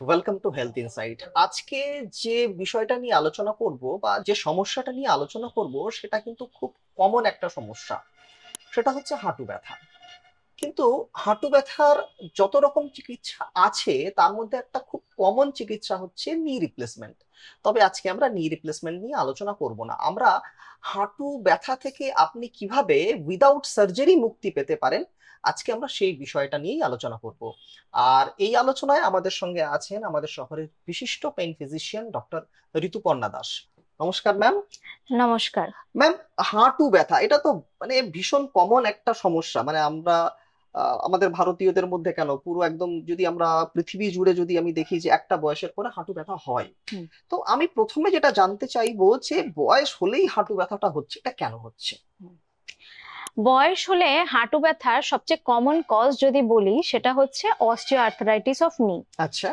Welcome to health insight. আজকে যে বিষয়টা নিয়ে আলোচনা করব বা যে সমস্যাটা নিয়ে আলোচনা করব সেটা কিন্তু খুব কমন একটা সমস্যা। সেটা হচ্ছে হাঁটু ব্যথা। কিন্তু হাঁটু ব্যথার যত রকম চিকিৎসা আছে তার মধ্যে একটা খুব কমন চিকিৎসা হচ্ছে নি রিপ্লেসমেন্ট। তবে আজকে আমরা নি রিপ্লেসমেন্ট নিয়ে আলোচনা করব না। আমরা হাঁটু ব্যথা থেকে আপনি কিভাবে উইদাউট সার্জারি মুক্তি পেতে পারেন, আজকে আমরা সেই বিষয়টা নিয়েই আলোচনা করব। আর এই আলোচনায় আমাদের সঙ্গে আছেন আমাদের শহরের বিশিষ্ট pain physician doctor Rituparna Das. নমস্কার ম্যাম। নমস্কার। ম্যাম, হাঁটু ব্যথা এটা তো ভীষণ কমন একটা সমস্যা। আমরা আমাদের ভারতীয়দের মধ্যে কেন, পুরো একদম যদি আমরা পৃথিবী জুড়ে যদি আমি দেখি যে একটা বয়সের পরে হাঁটু ব্যথা হয়। হুম। তো আমি প্রথমে যেটা জানতে চাইবো যে বয়স হলেই হাঁটু ব্যথাটা হচ্ছে, এটা কেন হচ্ছে? বয়স হলে হাঁটু ব্যথার সবচেয়ে কমন কজ যদি বলি সেটা হচ্ছে অস্টিও আর্থ্রাইটিস অফ নি। আচ্ছা।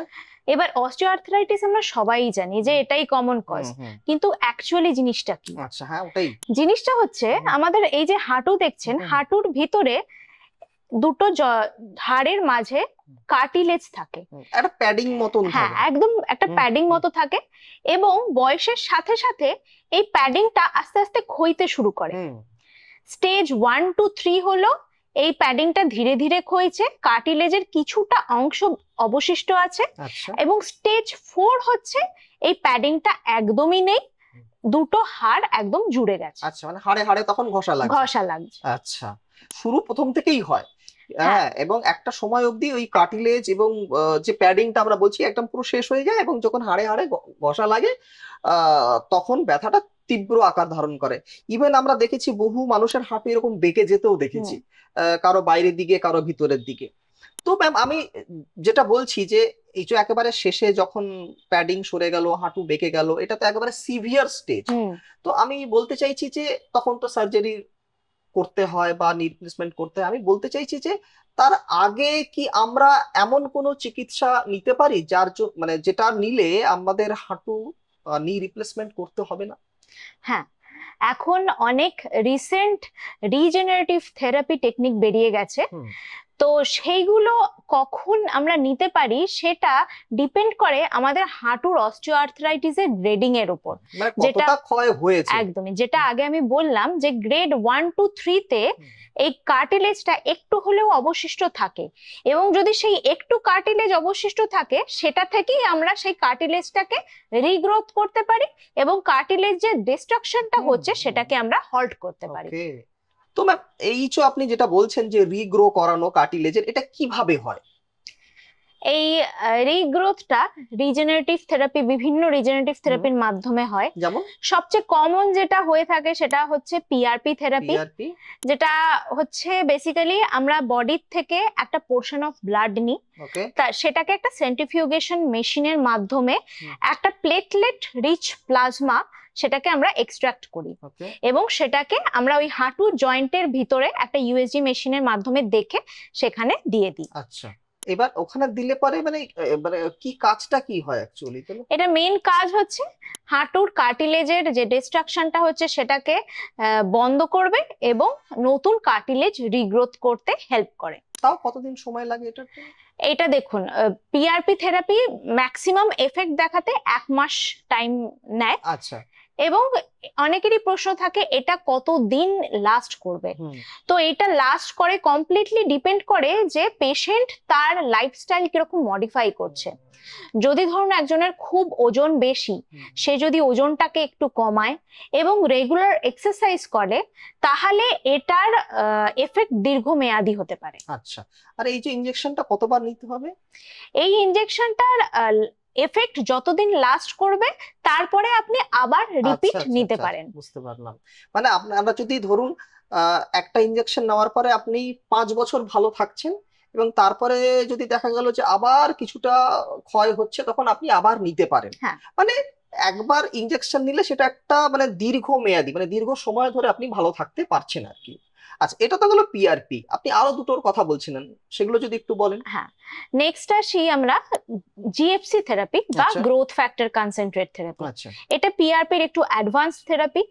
এবার অস্টিও আর্থ্রাইটিস আমরা সবাই জানি যে এটাই কমন কজ, হুম। কিন্তু অ্যাকচুয়ালি জিনিসটা কি? আচ্ছা, হ্যাঁ ওটাই। জিনিসটা হচ্ছে আমাদের এই যে হাঁটু দেখছেন, হুম। হাঁটুর ভিতরে দুটো হাড়ের মাঝে কার্টিলেজ থাকে। একটা প্যাডিং মতন হ্যাঁ, থাকে। একদম একটা হুম, প্যাডিং হুম। মতো থাকে এবং বয়সের সাথে সাথে এই প্যাডিংটা আস্তে আস্তে ক্ষইতে শুরু করে। হুম। স্টেজ 1 2 3 হলো এই প্যাডিংটা ধীরে ধীরে ক্ষয়ছে, কার্টিলেজের কিছুটা অংশ অবশিষ্ট আছে। আচ্ছা। এবং স্টেজ 4 হচ্ছে এই প্যাডিংটা একদমই নেই, দুটো হাড় একদম জুড়ে গেছে, আচ্ছা, মানে হাড়ে হাড়ে তখন ঘষা লাগছে। ঘষা লাগছে। আচ্ছা, শুরু প্রথম থেকেই হয়। হ্যাঁ, হ্যাঁ, এবং একটা সময় অবধি ওই কার্টিলেজ এবং যে প্যাডিংটা আমরা বলছি একদম পুরো শেষ হয়ে যায়, এবং যখন হাড়ে হাড়ে ঘষা লাগে তখন ব্যথাটা তীব্র আকার ধারণ করে। ইভেন আমরা দেখেছি বহু মানুষের হাঁটু এরকম বেঁকে যেতেও দেখেছি, কারো বাইরের দিকে কারো ভিতরের দিকে। তো ম্যাম, আমি যেটা বলছি যে এই যে একেবারে শেষে যখন প্যাডিং সরে গেল, হাঁটু বেঁকে গেল, এটা তো একেবারে সিভিয়ার স্টেজ। তো আমি বলতে চাইছি যে তখন তো সার্জারি করতে হয় বা রিপ্লেসমেন্ট করতে হয়। আমি বলতে চাইছি যে তার আগে কি আমরা এমন কোনো চিকিৎসা নিতে পারি যার যেটা নিলে আমাদের হাঁটু নি রিপ্লেসমেন্ট করতে হবে না? হ্যাঁ, এখন অনেক রিসেন্ট রিজেনারেটিভ থেরাপি টেকনিক বেরিয়ে গেছে। হুম। তো সেইগুলো কখন আমরা নিতে পারি সেটা ডিপেন্ড করে আমাদের হাঁটুর অস্টিও আর্থ্রাইটিসের গ্রেডিং এর উপর। মানে যেটা কতটা ক্ষয় হয়েছে। একদমই, যেটা আগে আমি বললাম যে গ্রেড 1 2 3 তে এই কার্টিলেজটা একটু হলেও অবশিষ্ট থাকে, এবং যদি সেই একটু কার্টিলেজ অবশিষ্ট থাকে সেটা থেকেই আমরা সেই কার্টিলেজটাকে রিগ্রোথ করতে পারি এবং কার্টিলেজ যে ডিস্ট্রাকশনটা হচ্ছে সেটাকে আমরা হল্ট করতে পারি। ওকে। তো ম্যাম, এই যে আপনি যেটা বলছেন যে রিগ্রো করানো কার্টিলেজের, এটা কিভাবে হয়? এই রিগ্রোথটা রিজেনারেটিভ থেরাপি, বিভিন্ন রিজেনারেটিভ থেরাপির মাধ্যমে হয়। যেমন? সবচেয়ে কমন যেটা হয়ে থাকে সেটা হচ্ছে পিআরপি থেরাপি, পিআরপি? যেটা হচ্ছে বেসিক্যালি আমরা বডির থেকে একটা পোর্শন অফ ব্লাড নিই, ওকে। তা সেটাকে একটা সেন্ট্রিফিউগেশন মেশিনের মাধ্যমে একটা প্লেটলেট রিচ প্লাজমা সেটাকে আমরা এক্সট্রাক্ট করি, এবং সেটাকে আমরা ওই হাঁটু জয়েন্টের ভিতরে একটা ইউএসজি মেশিনের মাধ্যমে দেখে সেখানে দিয়ে দিই। আচ্ছা, এবার ওখানে দিলে পরে মানে কি কাজটা কি হয় অ্যাকচুয়ালি? এটা মেইন কাজ হচ্ছে হাঁটুর কার্টিলেজের যে ডিস্ট্রাকশনটা হচ্ছে সেটাকে বন্ধ করবে এবং নতুন কার্টিলেজ রিগ্রোথ করতে হেল্প করে। তাও কতদিন সময় লাগে এটার জন্য? এটা দেখুন, পিআরপি থেরাপি ম্যাক্সিমাম এফেক্ট দেখাতে 1 মাস টাইম নেয়। আচ্ছা। এবং অনেকেরই প্রশ্ন থাকে এটা কতদিন লাস্ট করবে। তো এটা লাস্ট করে কমপ্লিটলি ডিপেন্ড করে যে পেশেন্ট তার লাইফস্টাইল কিরকম মডিফাই করছে। যদি ধরুন একজনের খুব ওজন বেশি, সে যদি ওজনটাকে একটু কমায় এবং রেগুলার এক্সারসাইজ করে তাহলে এটার এফেক্ট দীর্ঘমেয়াদী হতে পারে। আচ্ছা, আর এই যে ইনজেকশনটা কতবার নিতে হবে? এই ইনজেকশনটার এফেক্ট যতদিন লাস্ট করবে তারপরে আপনি আবার রিপিট নিতে পারেন। বুঝতে পারলাম। মানে আমরা যদি ধরুন একটা ইনজেকশন নেওয়ার পরে আপনি 5 বছর ভালো থাকছেন, এবং তারপরে যদি দেখা গেল যে আবার কিছুটা ক্ষয় হচ্ছে, তখন আপনি আবার নিতে পারেন। হ্যাঁ, মানে একবার ইনজেকশন নিলে সেটা একটা দীর্ঘ মেয়াদী, দীর্ঘ সময় ধরে আপনি ভালো থাকতে পারছেন আর কি। আচ্ছা, এটা তো গেলো পিআরপি। আপনি আরো দুটোর কথা বলছিলেন, সেগুলো যদি একটু বলেন। হ্যাঁ, নেক্সট আসি আমরা জিএফসি থেরাপি বা গ্রোথ ফ্যাক্টর কনসেন্ট্রেট থেরাপি। এটা পিআরপি এর একটু অ্যাডভান্স থেরাপি।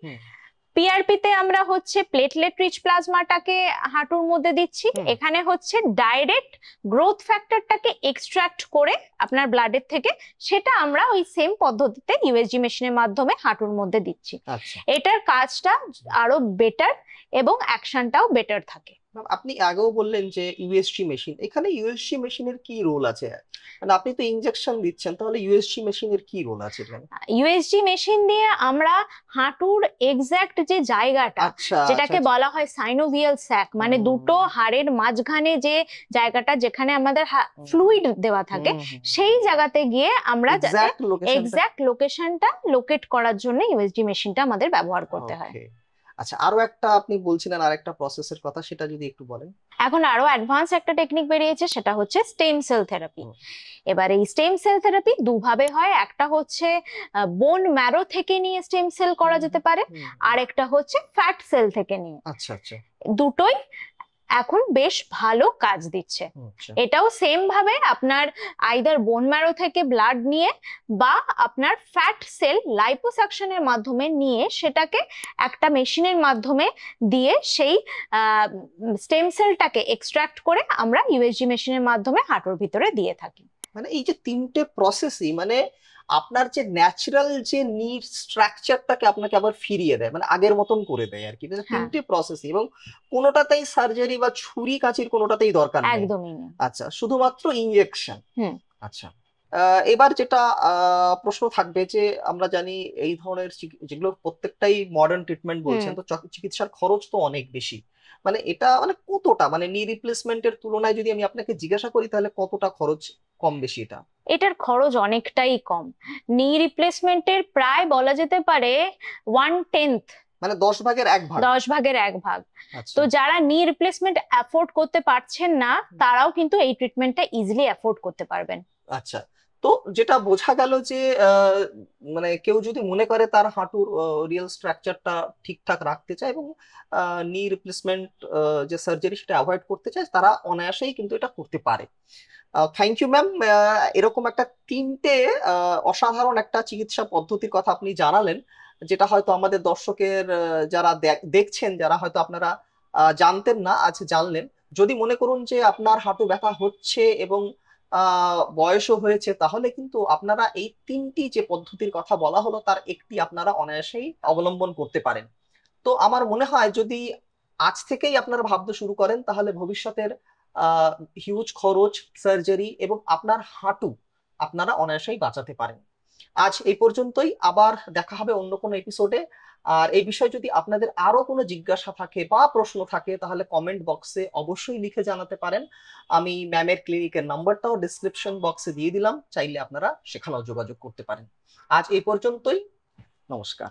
পিআরপি তে আমরা হচ্ছে প্লেটলেট রিচ প্লাজমাটাকে হাঁটুর মধ্যে দিচ্ছি, এখানে হচ্ছে ডাইরেক্ট গ্রোথ ফ্যাক্টরটাকে এক্সট্রাক্ট করে আপনার ব্লাডের থেকে, সেটা আমরা ওই সেম পদ্ধতিতে ইউএসজি মেশিনের মাধ্যমে হাঁটুর মধ্যে দিচ্ছি। এটার কাজটা আরো বেটার এবং অ্যাকশনটাও বেটার থাকে। আপনি আগেও বললেন যে ইউএসজি মেশিন, এখানে ইউএসজি মেশিনের কি রোল আছে? মানে আপনি তো ইনজেকশন দিচ্ছেন, তাহলে ইউএসজি মেশিনের কি রোল আছে এখানে? ইউএসজি মেশিন দিয়ে আমরা হাঁটুর এক্সাক্ট যে জায়গাটা, যেটাকে বলা হয় সাইনোভিয়াল স্যাক, মানে দুটো হাড়ের মাঝখানে যে জায়গাটা যেখানে আমাদের ফ্লুইড দেওয়া থাকে, সেই জায়গাতে গিয়ে আমরা এক্সাক্ট লোকেশনটা লোকেট করার জন্য ইউএসজি মেশিনটা আমাদের ব্যবহার করতে হয়। আচ্ছা, আরো একটা আপনি বলছিলেন আরেকটা প্রসেসের কথা, সেটা যদি একটু বলেন। এখন আরো অ্যাডভান্স একটা টেকনিক বেরিয়েছে, সেটা হচ্ছে স্টেম সেল থেরাপি। এবার এই স্টেম সেল থেরাপি দুভাবে হয়, একটা হচ্ছে বোন ম্যারো থেকে নিয়ে স্টেম সেল করা যেতে পারে, আর একটা হচ্ছে ফ্যাট সেল থেকে নিয়ে। আচ্ছা আচ্ছা, দুটোই এখন বেশ ভালো কাজ দিচ্ছে। এটাও সেম ভাবে আপনার আইদার বোন ম্যারো থেকে ব্লাড নিয়ে বা আপনার ফ্যাট সেল লাইপোসাকশনের মাধ্যমে নিয়ে সেটাকে একটা মেশিনের মাধ্যমে দিয়ে সেই স্টেম সেলটাকে এক্সট্রাক্ট করে আমরা ইউএসজি মেশিনের মাধ্যমে হাঁটুর ভিতরে দিয়ে থাকি। মানে এই যে তিনটে প্রসেসই মানে আপনার যে ন্যাচারাল যে নির স্ট্রাকচারটাকে আপনাকে আবার ফিরিয়ে দেয়, মানে আগের মতন করে দেয় আর কি। তিনটে প্রসেসই, এবং কোনোটাতেই সার্জারি বা ছুরি কাঁচির কোনোটাতেই দরকার নেই, একদমই না। আচ্ছা, শুধুমাত্র ইনজেকশন। আচ্ছা, এবার যেটা প্রশ্ন থাকবে যে আমরা জানি এই ধরনের যেগুলো প্রত্যেকটাই মডার্ন ট্রিটমেন্ট বলছেন, তো চিকিৎসার খরচ তো অনেক বেশি। মানে এটা মানে কতটা, মানে নি রিপ্লেসমেন্টের তুলনায় যদি আমি আপনাকে জিজ্ঞাসা করি তাহলে কতটা খরচ কম বেশি? এটার খরচ অনেকটাই কম। নি রিপ্লেসমেন্টের প্রায় বলা যেতে পারে 1/10, মানে 10 ভাগের 1 ভাগ। 10 ভাগের 1 ভাগ। তো যারা নি রিপ্লেসমেন্ট অ্যাফোর্ড করতে পারছেন না, তারাও কিন্তু এই ট্রিটমেন্টটা ইজিলি অ্যাফোর্ড করতে পারবেন। আচ্ছা, তো যেটা বোঝা গেল যে মানে কেউ যদি মনে করে তার হাঁটুর রিয়েল স্ট্রাকচারটা ঠিকঠাক রাখতে চায় এবং নি রিপ্লেসমেন্ট যে সার্জারি সেটা অ্যাভয়েড করতে চায়, তারা অনায়াসেই কিন্তু এটা করতে পারে। থ্যাংক ইউ ম্যাম, এরকম একটা তিনটে অসাধারণ একটা চিকিৎসা পদ্ধতির কথা আপনি জানালেন, যেটা হয়তো আমাদের দর্শকের যারা দেখছেন, যারা হয়তো আপনারা জানতেন না, আজ জানলেন। যদি মনে করুন যে আপনার হাঁটু ব্যথা হচ্ছে এবং বয়সও হয়েছে, তাহলে কিন্তু আপনারা এই তিনটি যে পদ্ধতির কথা বলা হলো তার একটি আপনারা অনায়াসেই অবলম্বন করতে পারেন। তো আমার মনে হয় যদি আজ থেকেই আপনারা ভাবতে শুরু করেন, তাহলে ভবিষ্যতের হিউজ খরচ, সার্জারি এবং আপনার হাঁটু আপনারা অনায়াসেই বাঁচাতে পারেন। আজ এই পর্যন্তই, আবার দেখা হবে অন্য কোনো এপিসোডে। আর এই বিষয়ে যদি আপনাদের আরো কোনো জিজ্ঞাসা থাকে বা প্রশ্ন থাকে, তাহলে কমেন্ট বক্সে অবশ্যই লিখে জানাতে পারেন। আমি ম্যামের ক্লিনিকের নাম্বারটাও ডিসক্রিপশন বক্সে দিয়ে দিলাম, চাইলে আপনারা সেখানেও যোগাযোগ করতে পারেন। আজ এই পর্যন্তই, নমস্কার।